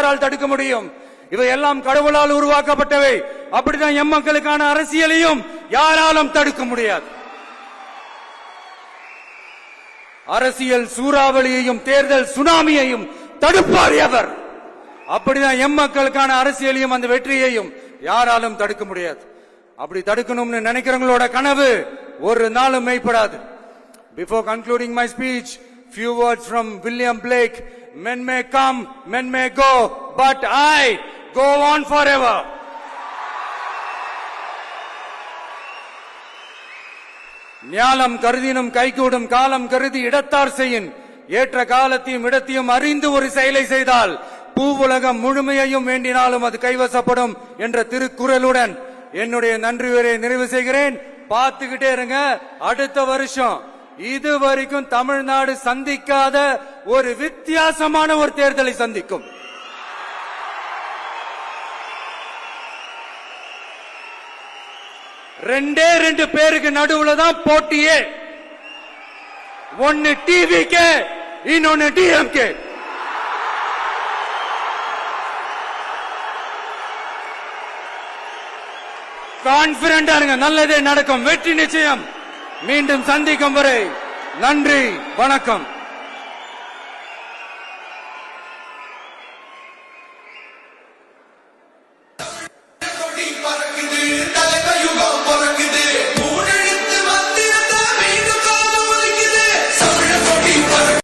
யாரால் தடுக்க முடியும்? இவை எல்லாம் கடவுளால் உருவாக்கப்பட்டவை. அப்படிதான் எம்மக்களுக்கான அரசியலையும் யாராலும் தடுக்க முடியாது. அரசியல் சூறாவளியையும் தேர்தல் சுனாமியையும் தடுப்பார் எவர்? அப்படிதான் எம்மக்களுக்கான அரசியலையும் அந்த வெற்றியையும் யாராலும் தடுக்க முடியாது. அப்படி தடுக்கணும்னு நினைக்கிறவங்களோட கனவு ஒரு நாளும் மெய்ப்படாது. Before concluding my speech, few words from William Blake. Men may come, men may go, but I go on forever. ஞாலம் கருதினும் கைகூடும் காலம் கருதி இடத்தார் செய்யின். ஏற்ற காலத்தையும் இடத்தையும் அறிந்து ஒரு செயலை செய்தால் பூவுலகம் முழுமையையும் வேண்டினாலும் அது கைவசப்படும் என்ற திருக்குறளுடன் என்னுடைய நன்றி உரையை நிறைவு செய்கிறேன். பார்த்துக்கிட்டே இருங்க. அடுத்த வருஷம் இதுவரைக்கும் தமிழ்நாடு சந்திக்காத ஒரு வித்தியாசமான ஒரு தேர்தலை சந்திக்கும். ரெண்டே ரெண்டு பேருக்கு நடுவுல தான் போட்டியே. ஒன்னு டிவிகே, இன்னொன்னு டிஎம்கே. கான்பிடண்டா இருங்க, நல்லதே நடக்கும், வெற்றி நிச்சயம். மீண்டும் சந்திக்கும் வரை நன்றி, வணக்கம். பறக்குது